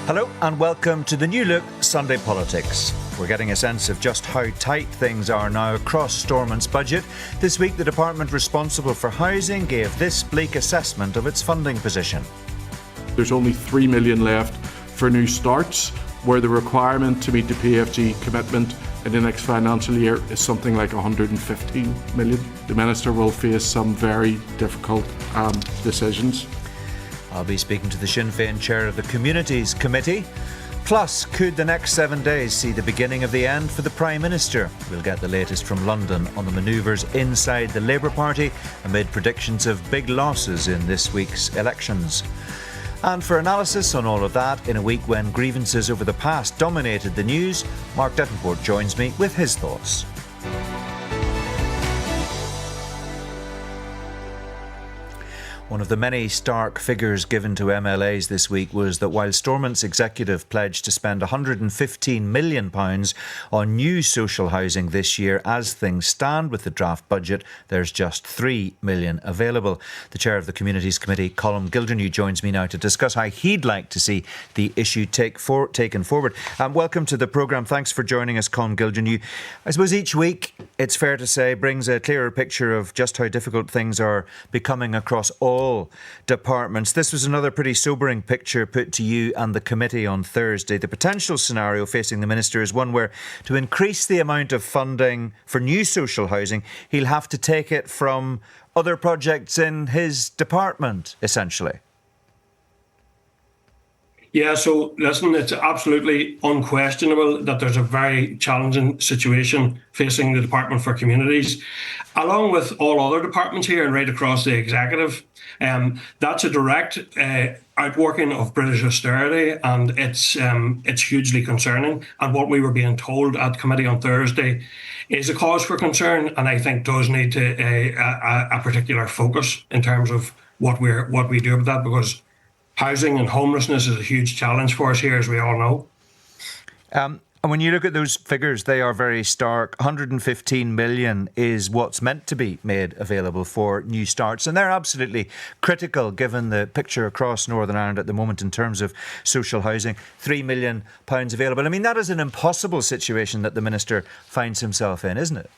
Hello and welcome to the New Look Sunday Politics. We're getting a sense of just how tight things are now across Stormont's budget. This week, the department responsible for housing gave this bleak assessment of its funding position. There's only 3 million left for new starts, where the requirement to meet the PFG commitment in the next financial year is something like 115 million. The Minister will face some very difficult decisions. I'll be speaking to the Sinn Féin chair of the Communities Committee. Plus, could the next 7 days see the beginning of the end for the Prime Minister? We'll get the latest from London on the manoeuvres inside the Labour Party amid predictions of big losses in this week's elections. And for analysis on all of that, in a week when grievances over the past dominated the news, Mark Davenport joins me with his thoughts. One of the many stark figures given to MLAs this week was that while Stormont's executive pledged to spend £115 million on new social housing this year, as things stand with the draft budget, there's just £3 million available. The chair of the Communities Committee, Colm Gildernew, joins me now to discuss how he'd like to see the issue taken forward. Welcome to the programme. Thanks for joining us, Colm Gildernew. I suppose each week, it's fair to say, brings a clearer picture of just how difficult things are becoming across all departments. This was another pretty sobering picture put to you and the committee on Thursday. The potential scenario facing the minister is one where, to increase the amount of funding for new social housing, he'll have to take it from other projects in his department, essentially. Yeah, so listen, it's absolutely unquestionable that there's a very challenging situation facing the Department for Communities, along with all other departments here and right across the executive. That's a direct outworking of British austerity, and it's hugely concerning. And what we were being told at committee on Thursday is a cause for concern, and I think does need a particular focus in terms of what we do with that, because housing and homelessness is a huge challenge for us here, as we all know. And when you look at those figures, they are very stark. 115 million is what's meant to be made available for new starts. And they're absolutely critical given the picture across Northern Ireland at the moment in terms of social housing. £3 million available. I mean, that is an impossible situation that the Minister finds himself in, isn't it?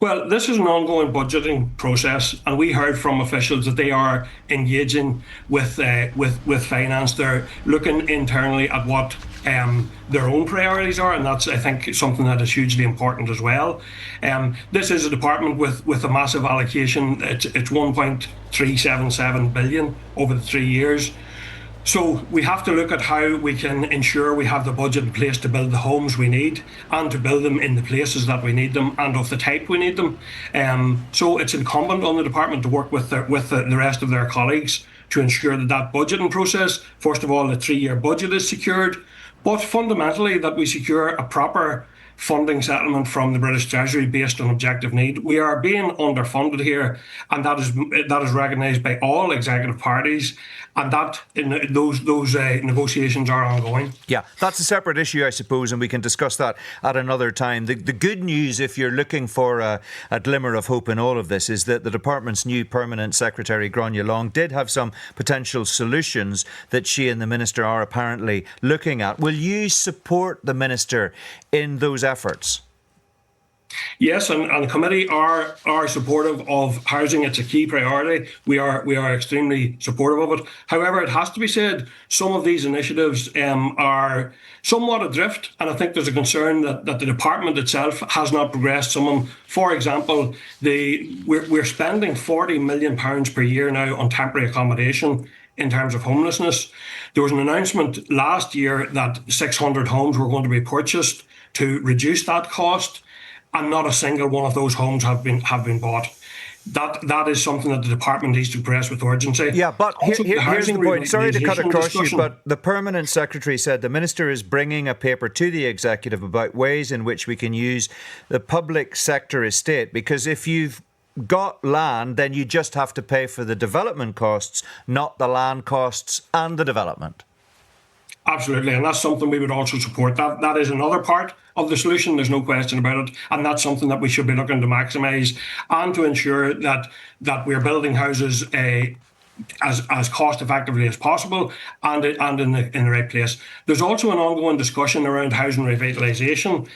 Well, this is an ongoing budgeting process, and we heard from officials that they are engaging with finance. They're looking internally at what their own priorities are, and that's, I think, something that is hugely important as well. This is a department with a massive allocation. It's 1.377 billion over the 3 years. So we have to look at how we can ensure we have the budget in place to build the homes we need and to build them in the places that we need them and of the type we need them. So it's incumbent on the department to work with the rest of their colleagues to ensure that budgeting process, first of all, the 3-year budget is secured, but fundamentally that we secure a proper funding settlement from the British Treasury based on objective need. We are being underfunded here, and that is recognised by all executive parties, and those negotiations are ongoing. Yeah, that's a separate issue, I suppose, and we can discuss that at another time. The good news, if you're looking for a glimmer of hope in all of this, is that the department's new permanent secretary, Gráinne Long, did have some potential solutions that she and the minister are apparently looking at. Will you support the minister in those efforts? Yes, and the committee are supportive of housing. It's a key priority. We are extremely supportive of it. However, it has to be said, some of these initiatives are somewhat adrift, and I think there's a concern that the department itself has not progressed some of them. For example, we're spending £40 million per year now on temporary accommodation in terms of homelessness. There was an announcement last year that 600 homes were going to be purchased to reduce that cost, and not a single one of those homes have been bought. That is something that the department needs to address with urgency. Yeah, but here's the point. Sorry to cut across you, but the permanent secretary said the minister is bringing a paper to the executive about ways in which we can use the public sector estate, because if you've got land, then you just have to pay for the development costs, not the land costs and the development. Absolutely, and that's something we would also support. That is another part of the solution, there's no question about it, and that's something that we should be looking to maximise and to ensure that we're building houses as cost effectively as possible and in the right place. There's also an ongoing discussion around housing revitalisation.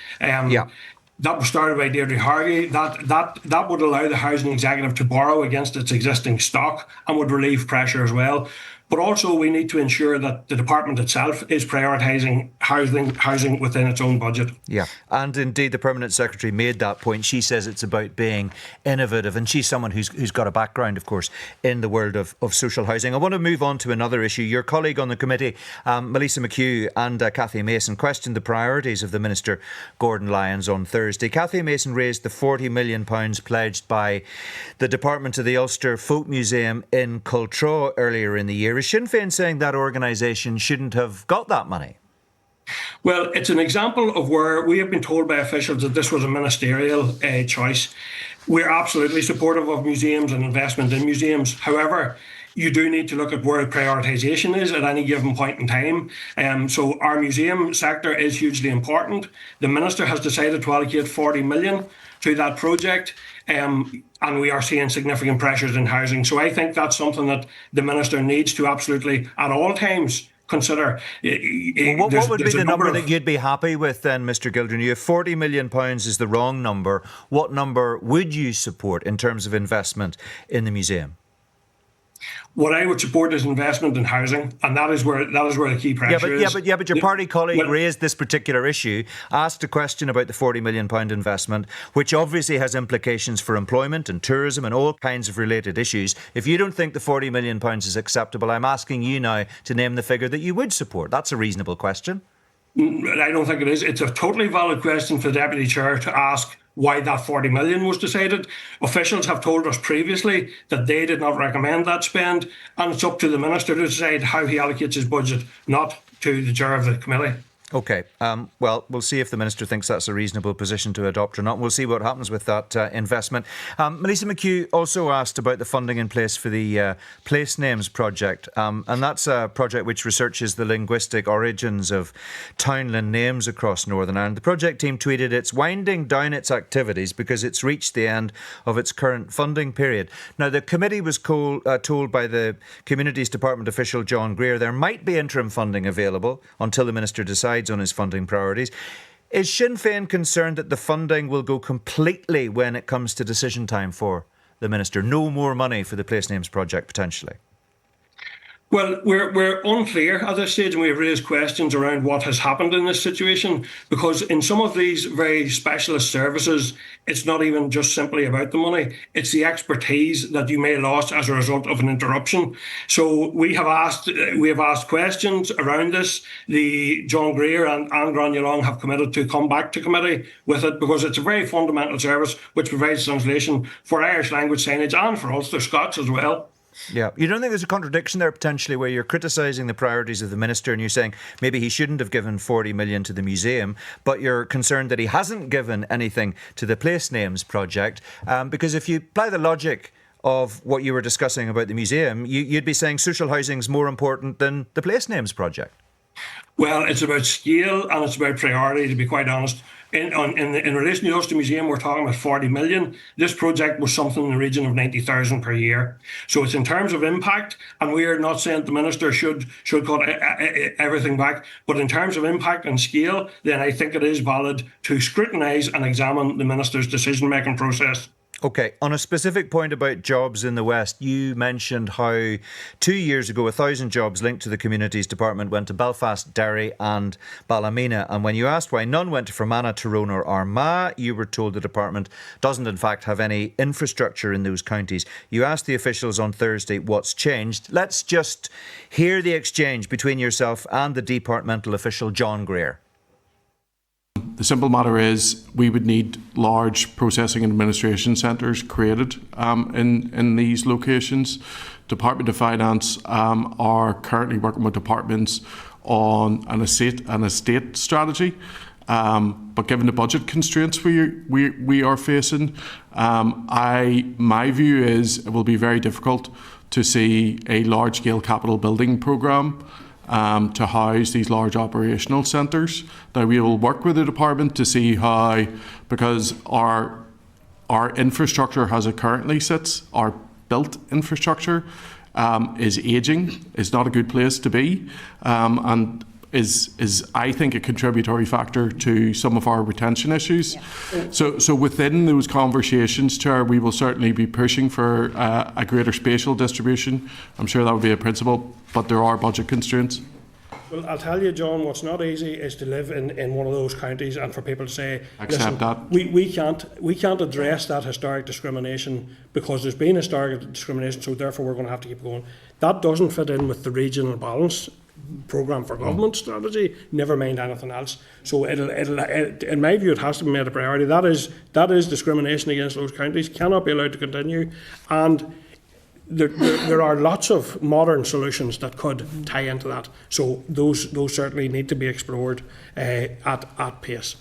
That was started by Deirdre Hargey. That would allow the housing executive to borrow against its existing stock and would relieve pressure as well. But also we need to ensure that the department itself is prioritising housing within its own budget. Yeah, and indeed the Permanent Secretary made that point. She says it's about being innovative, and she's someone who's got a background, of course, in the world of social housing. I want to move on to another issue. Your colleague on the committee, Melissa McHugh and Cathy Mason, questioned the priorities of the Minister, Gordon Lyons, on Thursday. Cathy Mason raised the £40 million pledged by the Department to the Ulster Folk Museum in Cultraw earlier in the year. Is Sinn Féin saying that organisation shouldn't have got that money? Well, it's an example of where we have been told by officials that this was a ministerial choice. We're absolutely supportive of museums and investment in museums. However, you do need to look at where prioritisation is at any given point in time. So our museum sector is hugely important. The Minister has decided to allocate 40 million to that project. And we are seeing significant pressures in housing. So I think that's something that the Minister needs to absolutely, at all times, consider. What would be the number that you'd be happy with then, Mr. Gildren? If £40 million is the wrong number, what number would you support in terms of investment in the museum? What I would support is investment in housing, and that is where the key pressure is. But your party colleague raised this particular issue, asked a question about the £40 million investment, which obviously has implications for employment and tourism and all kinds of related issues. If you don't think the £40 million is acceptable, I'm asking you now to name the figure that you would support. That's a reasonable question. I don't think it is. It's a totally valid question for the Deputy Chair to ask why that 40 million was decided. Officials have told us previously that they did not recommend that spend, and it's up to the Minister to decide how he allocates his budget, not to the Chair of the committee. OK, well, we'll see if the Minister thinks that's a reasonable position to adopt or not. We'll see what happens with that investment. Melissa McHugh also asked about the funding in place for the Place Names project. And that's a project which researches the linguistic origins of townland names across Northern Ireland. The project team tweeted it's winding down its activities because it's reached the end of its current funding period. Now, the committee was told by the Communities Department official John Greer there might be interim funding available until the Minister decides on his funding priorities. Is Sinn Féin concerned that the funding will go completely when it comes to decision time for the Minister? No more money for the Place Names project, potentially? Well, we're unclear at this stage, and we have raised questions around what has happened in this situation, because in some of these very specialist services, it's not even just simply about the money. It's the expertise that you may have lost as a result of an interruption. So we have asked questions around this. The John Greer and Grania Long have committed to come back to committee with it, because it's a very fundamental service which provides translation for Irish language signage and for Ulster Scots as well. Yeah. You don't think there's a contradiction there potentially where you're criticising the priorities of the Minister and you're saying maybe he shouldn't have given 40 million to the museum, but you're concerned that he hasn't given anything to the Place Names project? Because if you apply the logic of what you were discussing about the museum, you'd be saying social housing is more important than the Place Names project. Well, it's about scale and it's about priority, to be quite honest. In relation to the Ulster Museum, we're talking about 40 million. This project was something in the region of 90,000 per year. So it's in terms of impact, and we are not saying the Minister should cut everything back, but in terms of impact and scale, then I think it is valid to scrutinise and examine the Minister's decision-making process. OK, on a specific point about jobs in the West, you mentioned how 2 years ago 1,000 jobs linked to the Communities Department went to Belfast, Derry and Ballymena. And when you asked why none went to Fermanagh, Tyrone or Armagh, you were told the department doesn't in fact have any infrastructure in those counties. You asked the officials on Thursday what's changed. Let's just hear the exchange between yourself and the departmental official John Greer. The simple matter is we would need large processing and administration centres created in these locations. Department of Finance are currently working with departments on an estate strategy. But given the budget constraints we are facing, my view is it will be very difficult to see a large-scale capital building programme to house these large operational centres. Now we will work with the department to see how, because our infrastructure as it currently sits, our built infrastructure is ageing, is not a good place to be, and is I think a contributory factor to some of our retention issues. Yeah. So within those conversations, Chair, we will certainly be pushing for a greater spatial distribution. I'm sure that would be a principle, but there are budget constraints. Well, I'll tell you, John, what's not easy is to live in one of those counties and for people to say, accept that. We can't address that historic discrimination because there's been historic discrimination, so therefore we're going to have to keep going. That doesn't fit in with the regional balance programme for government strategy, never mind anything else. So it'll in my view, it has to be made a priority. That is discrimination against those counties, cannot be allowed to continue, and there are lots of modern solutions that could tie into that. So those certainly need to be explored at pace.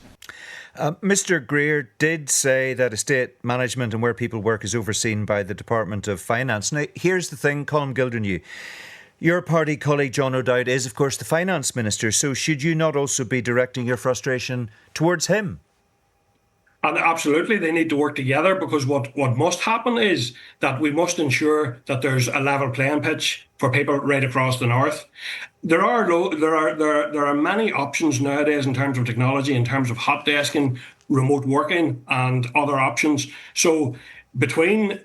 Mr. Greer did say that estate management and where people work is overseen by the Department of Finance. Now, here's the thing, Colm Gildernew. Your party colleague John O'Dowd is, of course, the Finance Minister, so should you not also be directing your frustration towards him? And absolutely, they need to work together, because what must happen is that we must ensure that there's a level playing pitch for people right across the north. There are many options nowadays in terms of technology, in terms of hot desking, remote working, and other options. So between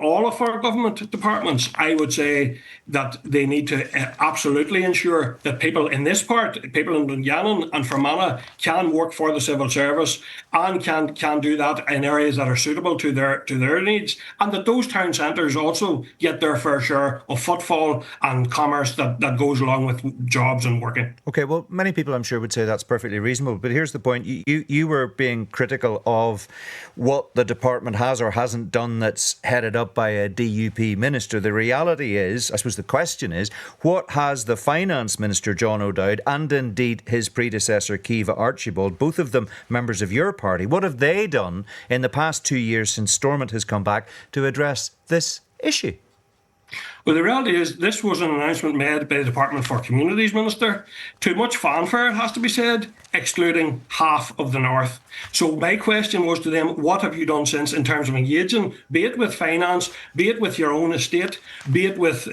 all of our government departments, I would say that they need to absolutely ensure that people in this part, people in Dungannon and Fermanagh, can work for the civil service and can do that in areas that are suitable to their needs, and that those town centres also get their fair share of footfall and commerce that goes along with jobs and working. Okay, well, many people I'm sure would say that's perfectly reasonable, but here's the point. You were being critical of what the department has or hasn't done that's headed up by a DUP minister. The reality is, I suppose the question is, what has the Finance Minister, John O'Dowd, and indeed his predecessor, Kiva Archibald, both of them members of your party, what have they done in the past 2 years since Stormont has come back to address this issue? Well, the reality is this was an announcement made by the Department for Communities Minister. Too much fanfare, it has to be said, excluding half of the north. So my question was to them, what have you done since in terms of engaging, be it with finance, be it with your own estate, be it with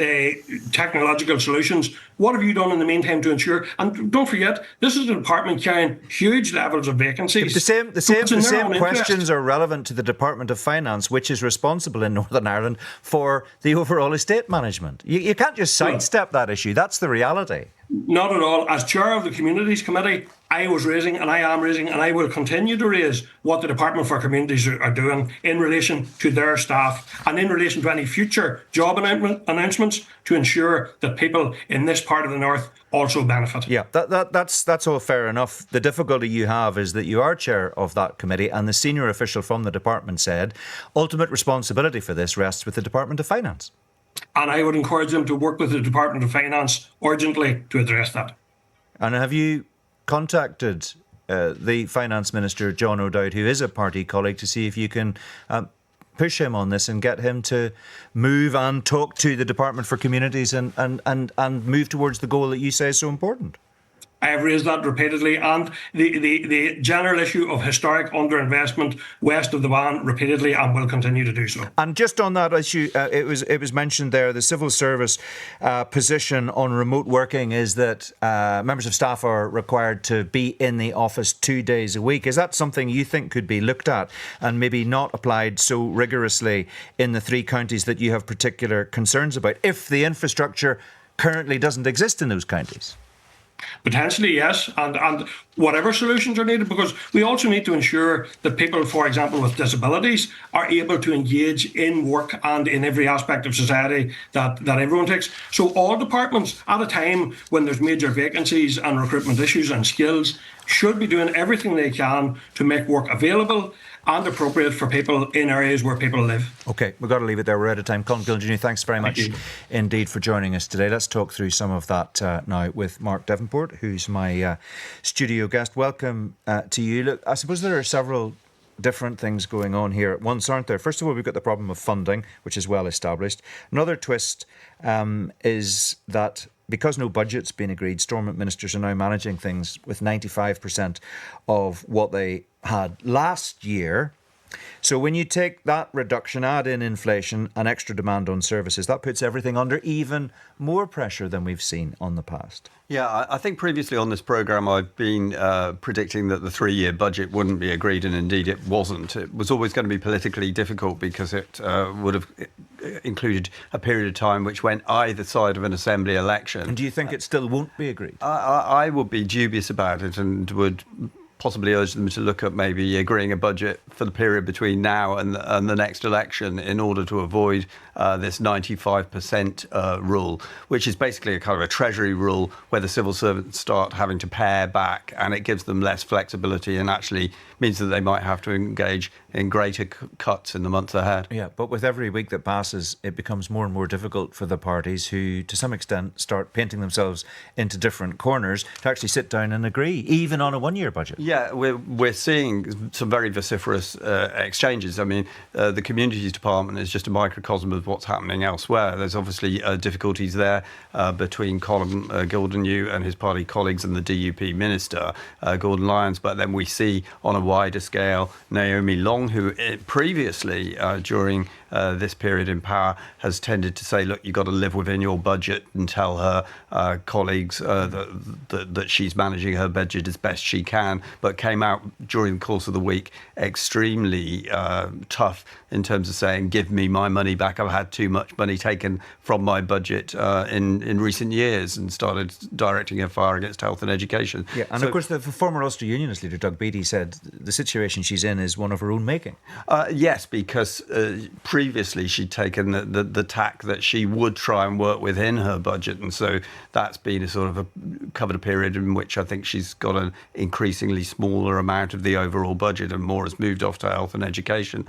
technological solutions? What have you done in the meantime to ensure? And don't forget, this is a department carrying huge levels of vacancies. The same questions are relevant to the Department of Finance, which is responsible in Northern Ireland for the overall estate management. You can't just sidestep that issue. That's the reality. Not at all. As chair of the Communities Committee, I was raising, and I am raising, and I will continue to raise what the Department for Communities are doing in relation to their staff and in relation to any future job announcements to ensure that people in this part of the north also benefit. Yeah, that's all fair enough. The difficulty you have is that you are chair of that committee, and the senior official from the department said ultimate responsibility for this rests with the Department of Finance. And I would encourage them to work with the Department of Finance urgently to address that. And have you contacted the Finance Minister, John O'Dowd, who is a party colleague, to see if you can push him on this and get him to move and talk to the Department for Communities and move towards the goal that you say is so important? I have raised that repeatedly, and the general issue of historic underinvestment west of the Van repeatedly, and will continue to do so. And just on that issue, it was mentioned there, the civil service position on remote working is that members of staff are required to be in the office 2 days a week. Is that something you think could be looked at and maybe not applied so rigorously in the 3 counties that you have particular concerns about, if the infrastructure currently doesn't exist in those counties? Potentially, yes, and whatever solutions are needed, because we also need to ensure that people, for example, with disabilities are able to engage in work and in every aspect of society that everyone takes. So all departments, at a time when there's major vacancies and recruitment issues and skills, should be doing everything they can to make work available and appropriate for people in areas where people live. OK, we've got to leave it there. We're out of time. Colm Gildernew, thanks very much indeed for joining us today. Let's talk through some of that now with Mark Devonport, who's my studio guest. Welcome to you. Look, I suppose there are several different things going on here at once, aren't there? First of all, we've got the problem of funding, which is well established. Another twist is that because no budget's been agreed, Stormont ministers are now managing things with 95% of what they had last year. So when you take that reduction, add in inflation and extra demand on services, that puts everything under even more pressure than we've seen on the past. Yeah, I think previously on this programme I've been predicting that the 3-year budget wouldn't be agreed, and indeed it wasn't. It was always going to be politically difficult because it would have included a period of time which went either side of an assembly election. And do you think it still won't be agreed? I would be dubious about it and would possibly urge them to look at maybe agreeing a budget for the period between now and the next election in order to avoid this 95% rule, which is basically a kind of a treasury rule where the civil servants start having to pare back, and it gives them less flexibility and actually means that they might have to engage in greater cuts in the months ahead. Yeah, but with every week that passes, it becomes more and more difficult for the parties who, to some extent, start painting themselves into different corners to actually sit down and agree, even on a one-year budget. Yeah, we're seeing some very vociferous exchanges. I mean, the Communities Department is just a microcosm of what's happening elsewhere. There's obviously difficulties there between Colin Gildennew and his party colleagues and the DUP minister, Gordon Lyons. But then we see on a wider scale Naomi Long, who previously, during this period in power, has tended to say, look, you've got to live within your budget, and tell her colleagues that she's managing her budget as best she can, but came out during the course of the week extremely tough in terms of saying, give me my money back. I've had too much money taken from my budget in recent years, and started directing her fire against health and education. Yeah, and So, of course the former Ulster Unionist leader, Doug Beattie, said the situation she's in is one of her own making. yes, because previously she'd taken the tack that she would try and work within her budget, and so that's been a sort of covered a period in which I think she's got an increasingly smaller amount of the overall budget, and more has moved off to health and education.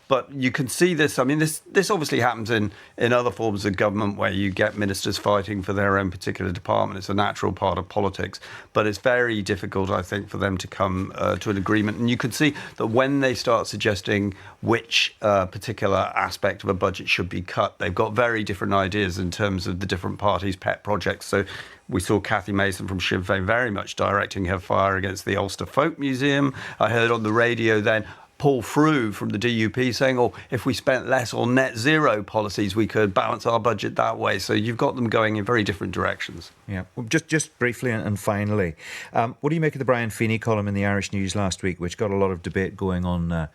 But you can see this. I mean, this obviously happens in other forms of government where you get ministers fighting for their own particular department. It's a natural part of politics, but it's very difficult, I think, for them to come to an agreement. And you can see that when they start suggesting which particular aspect of a budget should be cut, they've got very different ideas in terms of the different parties' pet projects. So we saw Cathy Mason from Sinn Féin very much directing her fire against the Ulster Folk Museum. I heard on the radio then Paul Frew from the DUP saying, oh, if we spent less on net zero policies, we could balance our budget that way. So you've got them going in very different directions. Yeah. Well, just briefly and finally, what do you make of the Brian Feeney column in the Irish News last week, which got a lot of debate going on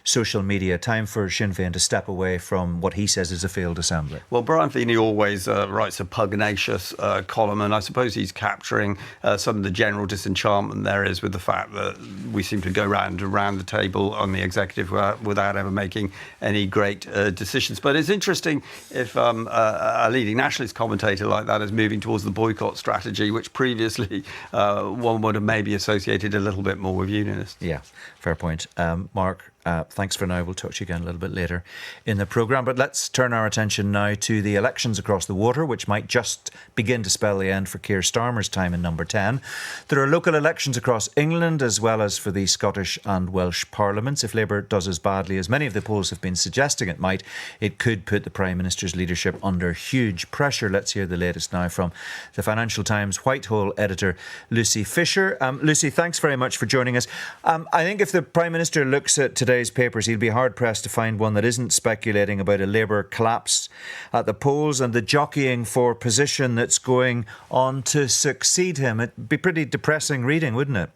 social media? Time for Sinn Féin to step away from what he says is a failed assembly. Well, Brian Feeney always writes a pugnacious column, and I suppose he's capturing some of the general disenchantment there is with the fact that we seem to go round and round the table on the executive without ever making any great decisions. But it's interesting if a leading nationalist commentator like that is moving towards the boycott strategy, which previously one would have maybe associated a little bit more with unionists. Yeah, fair point. Mark, thanks for now. We'll talk to you again a little bit later in the programme. But let's turn our attention now to the elections across the water, which might just begin to spell the end for Keir Starmer's time in number 10. There are local elections across England, as well as for the Scottish and Welsh parliaments. If Labour does as badly as many of the polls have been suggesting it might, it could put the Prime Minister's leadership under huge pressure. Let's hear the latest now from the Financial Times Whitehall editor, Lucy Fisher. Lucy, thanks very much for joining us. I think if the Prime Minister looks at today's papers, he'll be hard-pressed to find one that isn't speculating about a Labour collapse at the polls and the jockeying for position that's going on to succeed him. It'd be pretty depressing reading, wouldn't it?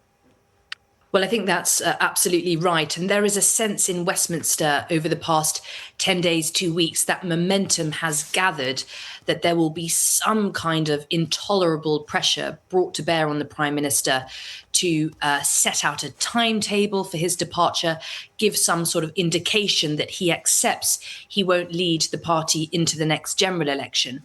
Well, I think that's absolutely right. And there is a sense in Westminster over the past 10 days, 2 weeks, that momentum has gathered that there will be some kind of intolerable pressure brought to bear on the Prime Minister to set out a timetable for his departure, give some sort of indication that he accepts he won't lead the party into the next general election.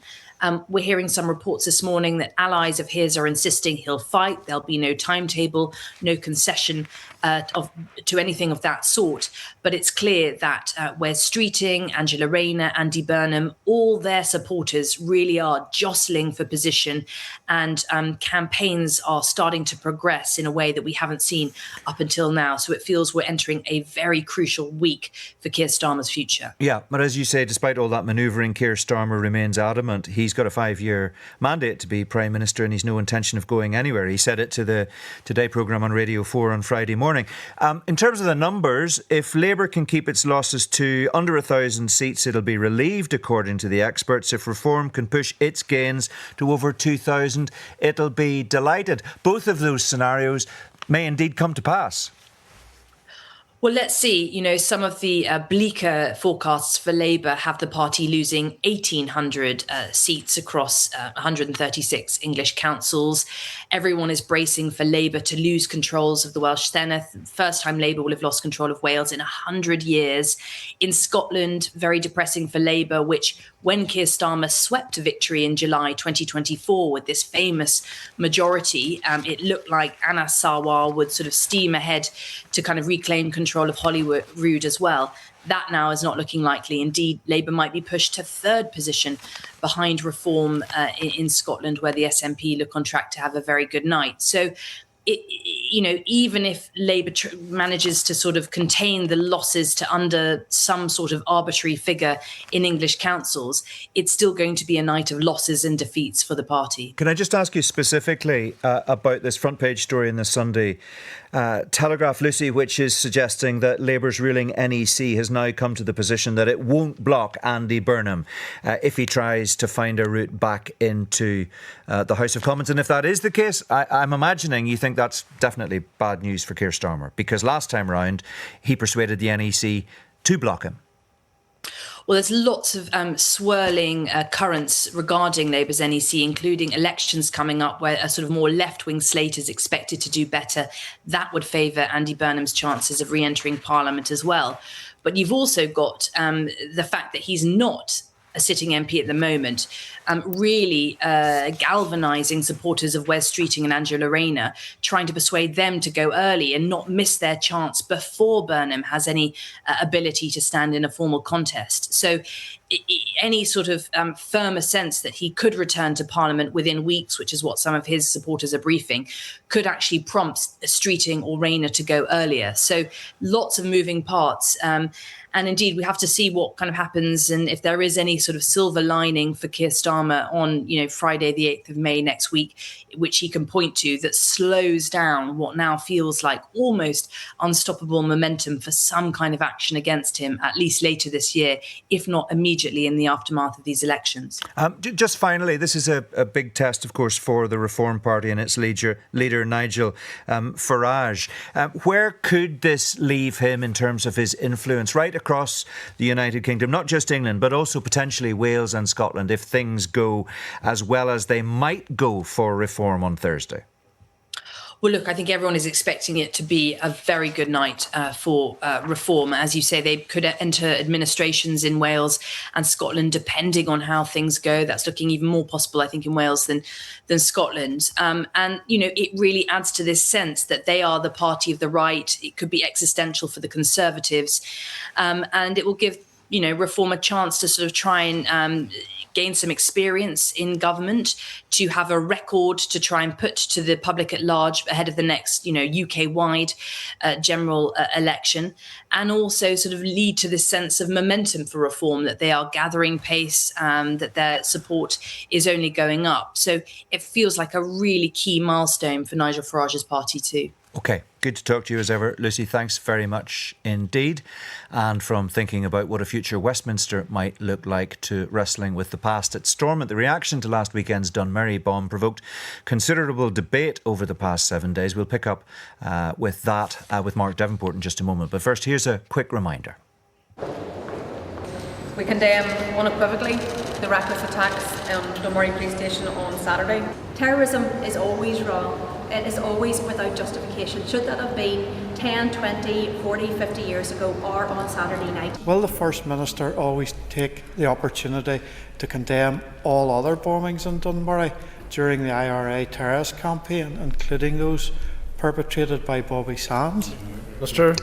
We're hearing some reports this morning that allies of his are insisting he'll fight. There'll be no timetable, no concession to anything of that sort. But it's clear that Wes Streeting, Angela Rayner, Andy Burnham, all their supporters really are jostling for position, and campaigns are starting to progress in a way that we haven't seen up until now. So it feels we're entering a very crucial week for Keir Starmer's future. Yeah, but as you say, despite all that manoeuvring, Keir Starmer remains adamant. He's got a 5-year mandate to be Prime Minister, and he's no intention of going anywhere. He said it to the Today programme on Radio 4 on Friday morning. morning. In terms of the numbers, if Labour can keep its losses to under 1,000 seats, it'll be relieved, according to the experts. If Reform can push its gains to over 2,000, it'll be delighted. Both of those scenarios may indeed come to pass. Well, let's see. You know, some of the bleaker forecasts for Labour have the party losing 1,800 seats across 136 English councils. Everyone is bracing for Labour to lose controls of the Welsh Senedd. First time Labour will have lost control of Wales in 100 years. In Scotland, very depressing for Labour, which when Keir Starmer swept to victory in July 2024 with this famous majority, it looked like Anas Sarwar would sort of steam ahead to kind of reclaim control of Holyrood as well. That now is not looking likely. Indeed, Labour might be pushed to third position behind Reform in Scotland, where the SNP look on track to have a very good night. So, even if Labour manages to sort of contain the losses to under some sort of arbitrary figure in English councils, it's still going to be a night of losses and defeats for the party. Can I just ask you specifically about this front page story in the Sunday Telegraph, Lucy, which is suggesting that Labour's ruling NEC has now come to the position that it won't block Andy Burnham if he tries to find a route back into the House of Commons. And if that is the case, I'm imagining you think that's definitely bad news for Keir Starmer, because last time round he persuaded the NEC to block him. Well, there's lots of swirling currents regarding Labour's NEC, including elections coming up where a sort of more left-wing slate is expected to do better. That would favour Andy Burnham's chances of re-entering Parliament as well. But you've also got the fact that he's not a sitting MP at the moment, really galvanising supporters of Wes Streeting and Angela Rayner, trying to persuade them to go early and not miss their chance before Burnham has any ability to stand in a formal contest. So any sort of firmer sense that he could return to Parliament within weeks, which is what some of his supporters are briefing, could actually prompt Streeting or Rayner to go earlier. So lots of moving parts. And indeed, we have to see what kind of happens and if there is any sort of silver lining for Keir Starmer on, Friday, the 8th of May next week, which he can point to that slows down what now feels like almost unstoppable momentum for some kind of action against him, at least later this year, if not immediately in the aftermath of these elections. Just finally, this is a big test, of course, for the Reform Party and its leader Nigel Farage. Where could this leave him in terms of his influence right across the United Kingdom, not just England, but also potentially Wales and Scotland, if things go as well as they might go for Reform on Thursday? Well, look, I think everyone is expecting it to be a very good night for Reform. As you say, they could enter administrations in Wales and Scotland, depending on how things go. That's looking even more possible, I think, in Wales than Scotland. It really adds to this sense that they are the party of the right. It could be existential for the Conservatives. And it will give, Reform a chance to sort of try and gain some experience in government, to have a record to try and put to the public at large ahead of the next, UK-wide general election, and also sort of lead to this sense of momentum for Reform, that they are gathering pace, that their support is only going up. So it feels like a really key milestone for Nigel Farage's party too. OK, good to talk to you as ever. Lucy, thanks very much indeed. And from thinking about what a future Westminster might look like to wrestling with the past at Stormont, the reaction to last weekend's Dunmerry bomb provoked considerable debate over the past 7 days. We'll pick up with that with Mark Devonport in just a moment. But first, here's a quick reminder. We condemn unequivocally the reckless attacks on Dunmerry Police Station on Saturday. Terrorism is always wrong. It is always without justification. Should that have been 10, 20, 40, 50 years ago or on Saturday night? Will the First Minister always take the opportunity to condemn all other bombings in Dunmerry during the IRA terrorist campaign, including those perpetrated by Bobby Sands? Mr.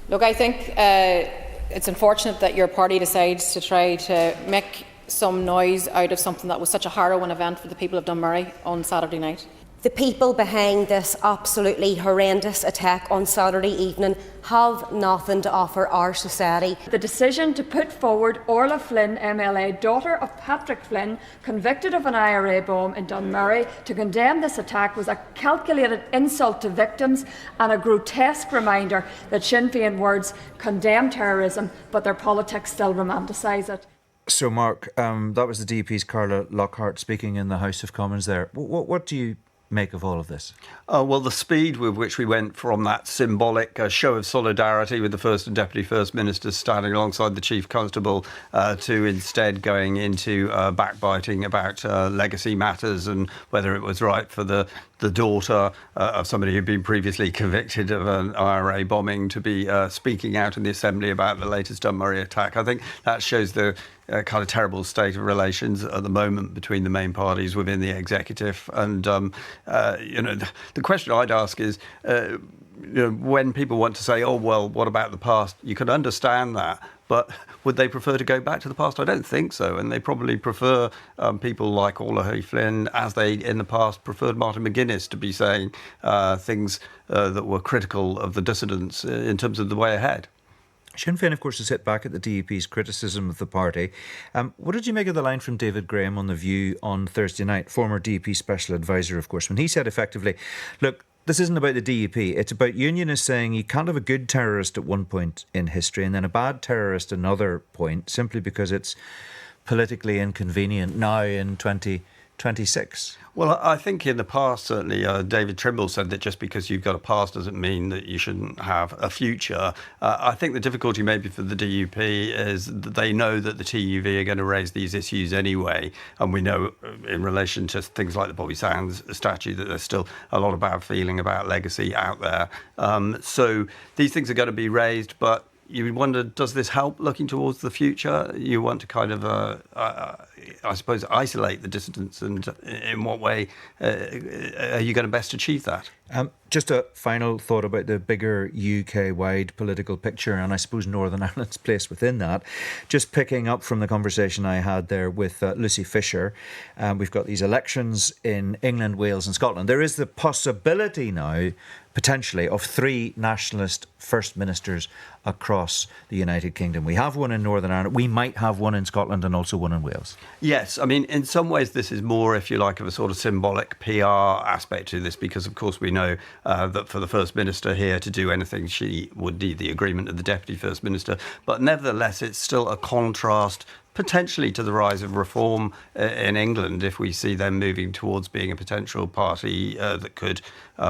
Look, I think it's unfortunate that your party decides to try to make some noise out of something that was such a harrowing event for the people of Dunmerry on Saturday night. The people behind this absolutely horrendous attack on Saturday evening have nothing to offer our society. The decision to put forward Orla Flynn MLA, daughter of Patrick Flynn, convicted of an IRA bomb in Dunmurry, to condemn this attack was a calculated insult to victims and a grotesque reminder that Sinn Féin words condemn terrorism, but their politics still romanticise it. So, Mark, that was the DUP's Carla Lockhart speaking in the House of Commons there. What do you make of all of this? Well, the speed with which we went from that symbolic show of solidarity with the First and Deputy First Ministers standing alongside the Chief Constable to instead going into backbiting about legacy matters and whether it was right for the daughter of somebody who'd been previously convicted of an IRA bombing to be speaking out in the Assembly about the latest Dunmurry attack. I think that shows the kind of terrible state of relations at the moment between the main parties within the executive. And, the question I'd ask is, when people want to say, oh, well, what about the past? You can understand that. But would they prefer to go back to the past? I don't think so. And they probably prefer people like Orla Flynn, as they in the past preferred Martin McGuinness to be saying things that were critical of the dissidents in terms of the way ahead. Sinn Féin, of course, has hit back at the DUP's criticism of the party. What did you make of the line from David Graham on The View on Thursday night, former DUP special advisor, of course, when he said effectively, look, this isn't about the DUP, it's about unionists saying you can't have a good terrorist at one point in history and then a bad terrorist at another point simply because it's politically inconvenient now in 2026. Well, I think in the past, certainly, David Trimble said that just because you've got a past doesn't mean that you shouldn't have a future. I think the difficulty maybe for the DUP is that they know that the TUV are going to raise these issues anyway. And we know in relation to things like the Bobby Sands statue that there's still a lot of bad feeling about legacy out there. So these things are going to be raised, but you wonder, does this help looking towards the future? You want to kind of, I suppose, isolate the dissidents, and in what way are you going to best achieve that? Just a final thought about the bigger UK-wide political picture, and I suppose Northern Ireland's place within that. Just picking up from the conversation I had there with Lucy Fisher, we've got these elections in England, Wales and Scotland. There is the possibility now, potentially, of 3 nationalist First Ministers across the United Kingdom. We have one in Northern Ireland. We might have one in Scotland and also one in Wales. Yes, I mean, in some ways this is more, if you like, of a sort of symbolic PR aspect to this, because of course we know that for the First Minister here to do anything, she would need the agreement of the Deputy First Minister. But nevertheless, it's still a contrast potentially to the rise of reform in England, if we see them moving towards being a potential party that could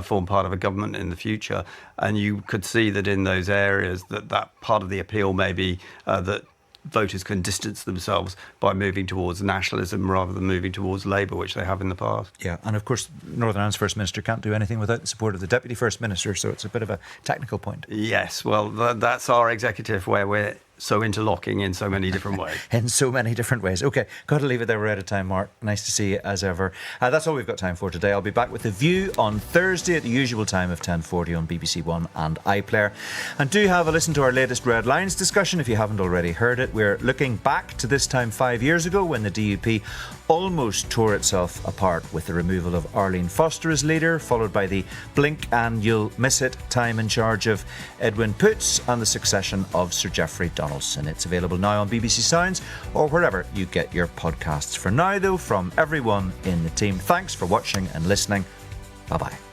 form part of a government in the future. And you could see that in those areas that part of the appeal may be that voters can distance themselves by moving towards nationalism rather than moving towards Labour, which they have in the past. Yeah, and of course, Northern Ireland's First Minister can't do anything without the support of the Deputy First Minister, so it's a bit of a technical point. Yes, well, that's our executive, where we're so interlocking in so many different ways. In so many different ways. OK, got to leave it there. We're out of time, Mark. Nice to see you as ever. That's all we've got time for today. I'll be back with The View on Thursday at the usual time of 10:40 on BBC One and iPlayer. And do have a listen to our latest Red Lines discussion if you haven't already heard it. We're looking back to this time 5 years ago when the DUP almost tore itself apart with the removal of Arlene Foster as leader, followed by the blink and you'll miss it time in charge of Edwin Poots and the succession of Sir Geoffrey Donaldson. It's available now on BBC Sounds or wherever you get your podcasts. For now, though, from everyone in the team, thanks for watching and listening. Bye-bye.